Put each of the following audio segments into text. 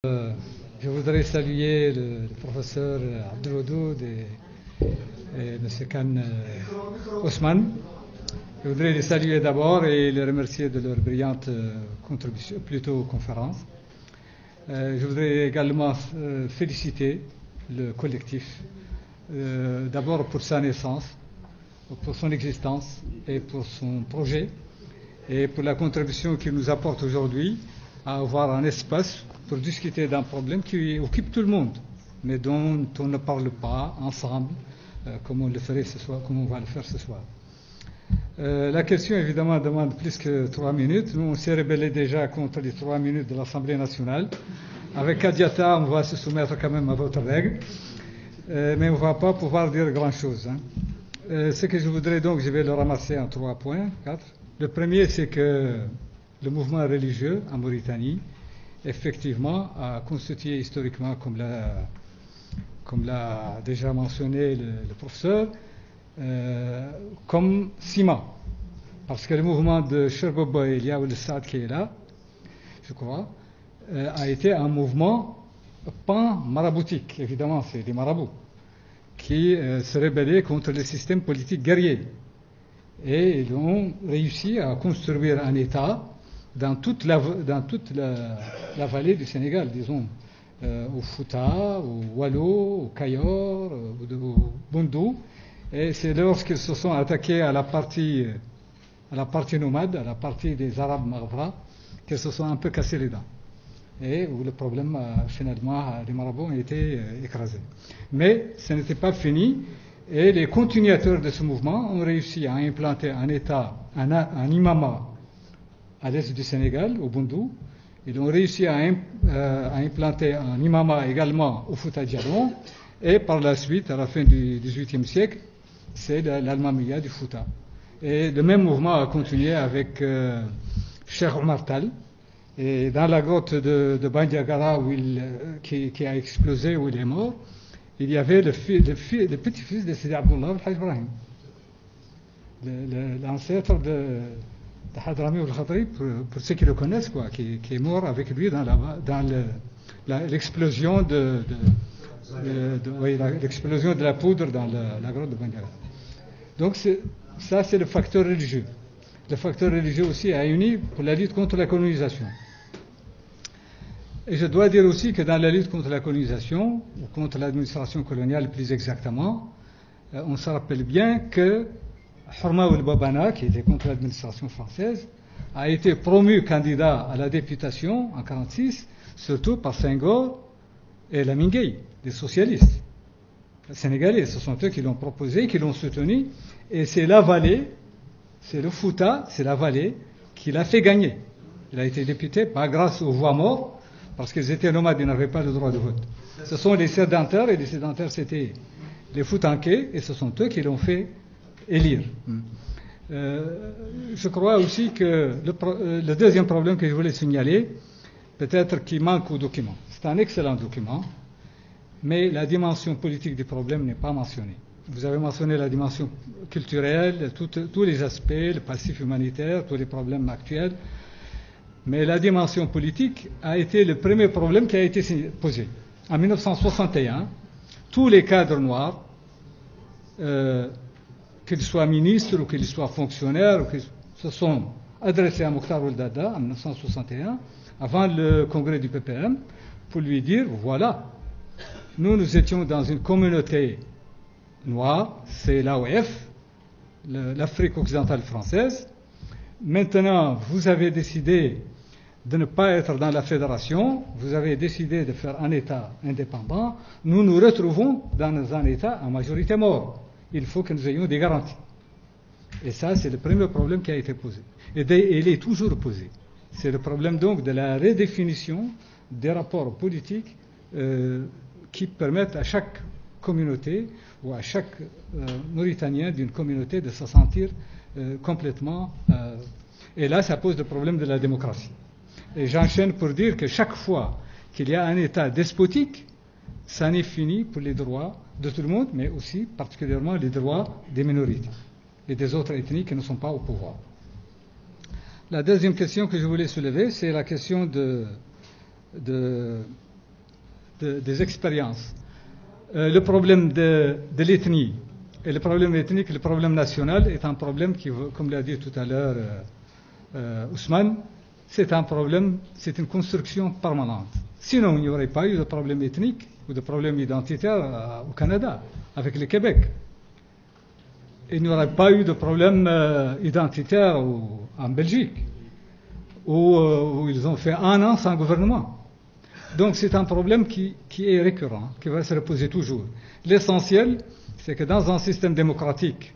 Je voudrais saluer le professeur Abdelwadoud et M. Khan Ousmane. Je voudrais les saluer d'abord et les remercier de leur brillante contribution, plutôt conférence. Je voudrais également féliciter le collectif, d'abord pour sa naissance, pour son existence et pour son projet, et pour la contribution qu'il nous apporte aujourd'hui à avoir un espace pour discuter d'un problème qui occupe tout le monde, mais dont on ne parle pas ensemble, comme on le ferait ce soir, comme on va le faire ce soir. La question, évidemment, demande plus que 3 minutes. Nous, on s'est rebellé déjà contre les 3 minutes de l'Assemblée nationale. Avec Kadiata, on va se soumettre quand même à votre règle, mais on ne va pas pouvoir dire grand-chose. Ce que je voudrais donc, je vais le ramasser en 3 points, 4. Le premier, c'est que le mouvement religieux en Mauritanie, effectivement, a constitué historiquement, comme l'a déjà mentionné le professeur, comme ciment. Parce que le mouvement de Cherboba et Liaoul Saad qui est là, je crois, a été un mouvement pan-maraboutique. Évidemment, c'est des marabouts qui se rebellaient contre le système politique guerrier. Et ils ont réussi à construire un État dans toute la vallée du Sénégal, disons, au Fouta, au Wallo, au Cayor, au Bondou. Et c'est lorsqu'ils se sont attaqués à la partie nomade, à la partie des Arabes maghra, qu'ils se sont un peu cassés les dents. Et où le problème, finalement, les marabouts ont été écrasés. Mais ce n'était pas fini. Et les continuateurs de ce mouvement ont réussi à implanter un État, un imama à l'est du Sénégal, au Bondou. Ils ont réussi à implanter un imama également au Fouta Djallon. Et par la suite, à la fin du XVIIIe siècle, c'est l'Almamiya du Fouta. Et le même mouvement a continué avec Cheikh Omar Tal. Et dans la grotte de Bandiagara, qui a explosé, où il est mort, il y avait le petit-fils de Sidi Abdullah al-Hajj Ibrahim, l'ancêtre de Hadrami al-Khatri, pour ceux qui le connaissent, quoi, qui est mort avec lui dans l'explosion l'explosion de la poudre dans la grotte de Bandiagara. Donc ça, c'est le facteur religieux. Le facteur religieux aussi a uni pour la lutte contre la colonisation. Et je dois dire aussi que dans la lutte contre la colonisation, ou contre l'administration coloniale plus exactement, on se rappelle bien que Horma el-Babana, qui était contre l'administration française, a été promu candidat à la députation en 1946, surtout par Senghor et Lamine, des socialistes sénégalais. Ce sont eux qui l'ont proposé, qui l'ont soutenu, et c'est la vallée, c'est le Fouta, c'est la vallée qui l'a fait gagner. Il a été député, pas grâce aux voix mortes, parce qu'ils étaient nomades, ils n'avaient pas le droit de vote. Ce sont les sédentaires, et les sédentaires c'était les Foutanké, et ce sont eux qui l'ont fait élire. Je crois aussi que le deuxième problème que je voulais signaler, peut-être qu'il manque au document. C'est un excellent document, mais la dimension politique du problème n'est pas mentionnée. Vous avez mentionné la dimension culturelle, tous les aspects, le passif humanitaire, tous les problèmes actuels. Mais la dimension politique a été le premier problème qui a été posé. En 1961, tous les cadres noirs, qu'ils soient ministres ou qu'ils soient fonctionnaires, ou qu'ils se sont adressés à Mokhtar Ould Daddah en 1961, avant le congrès du PPM, pour lui dire, voilà, nous étions dans une communauté noire, c'est l'AOF, l'Afrique occidentale française. Maintenant, vous avez décidé de ne pas être dans la fédération, vous avez décidé de faire un État indépendant, nous nous retrouvons dans un État à majorité mort. Il faut que nous ayons des garanties. Et ça, c'est le premier problème qui a été posé. Et il est toujours posé. C'est le problème donc de la redéfinition des rapports politiques qui permettent à chaque communauté ou à chaque Mauritanien d'une communauté de se sentir complètement... et là, ça pose le problème de la démocratie. Et j'enchaîne pour dire que chaque fois qu'il y a un État despotique, ça n'est fini pour les droits de tout le monde, mais aussi particulièrement les droits des minorités et des autres ethnies qui ne sont pas au pouvoir. La deuxième question que je voulais soulever, c'est la question de des expériences. Le problème de l'ethnie et le problème ethnique, le problème national est un problème qui, comme l'a dit tout à l'heure Ousmane, c'est un problème, c'est une construction permanente. Sinon, il n'y aurait pas eu de problème ethnique ou de problème identitaire au Canada, avec le Québec. Il n'y aurait pas eu de problème identitaire en Belgique, où ils ont fait 1 an sans gouvernement. Donc c'est un problème qui est récurrent, qui va se reposer toujours. L'essentiel, c'est que dans un système démocratique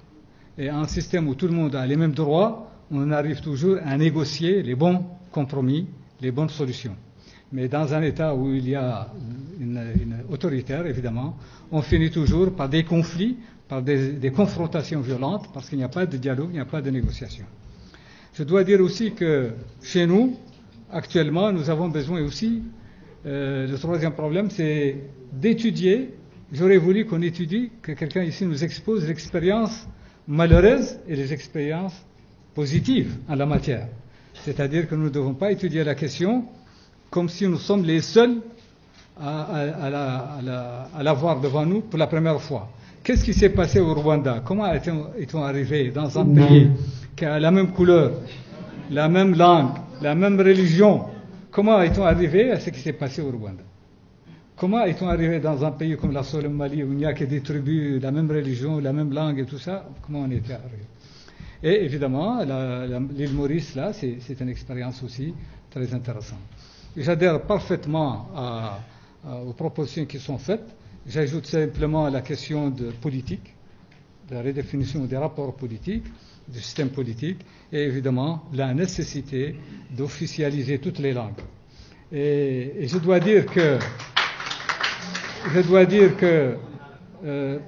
et un système où tout le monde a les mêmes droits, on arrive toujours à négocier les bons compromis, les bonnes solutions. Mais dans un État où il y a une autoritaire, évidemment, on finit toujours par des conflits, par des confrontations violentes, parce qu'il n'y a pas de dialogue, il n'y a pas de négociation. Je dois dire aussi que chez nous, actuellement, nous avons besoin aussi, le troisième problème, c'est d'étudier. J'aurais voulu qu'on étudie, que quelqu'un ici nous expose l'expérience malheureuse et les expériences positives en la matière. C'est-à-dire que nous ne devons pas étudier la question comme si nous sommes les seuls à la voir devant nous pour la première fois. Qu'est-ce qui s'est passé au Rwanda? Comment est-on arrivé dans un pays qui a la même couleur, la même langue, la même religion? Comment est-on arrivé à ce qui s'est passé au Rwanda? Comment est-on arrivé dans un pays comme la Somalie où il n'y a que des tribus, la même religion, la même langue et tout ça? Comment on était arrivé? Et évidemment, l'île Maurice, là, c'est une expérience aussi très intéressante. J'adhère parfaitement aux propositions qui sont faites. J'ajoute simplement la question de politique, de la redéfinition des rapports politiques, du système politique, et évidemment la nécessité d'officialiser toutes les langues. Et je dois dire que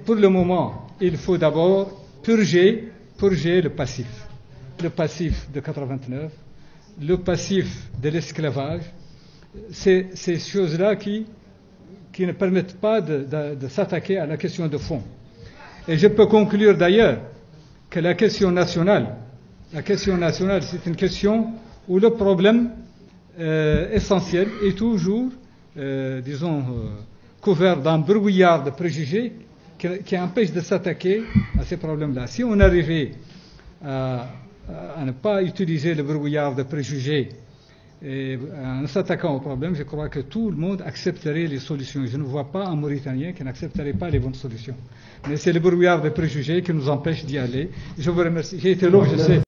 pour le moment, il faut d'abord purger le passif de 89, le passif de l'esclavage, ces choses-là qui ne permettent pas de s'attaquer à la question de fond. Et je peux conclure d'ailleurs que la question nationale, c'est une question où le problème essentiel est toujours, couvert d'un brouillard de préjugés qui empêche de s'attaquer à ces problèmes-là. Si on arrivait à ne pas utiliser le brouillard de préjugés et en s'attaquant au problème, je crois que tout le monde accepterait les solutions. Je ne vois pas un Mauritanien qui n'accepterait pas les bonnes solutions. Mais c'est le brouillard de préjugés qui nous empêche d'y aller. Je vous remercie. J'ai été long, je sais.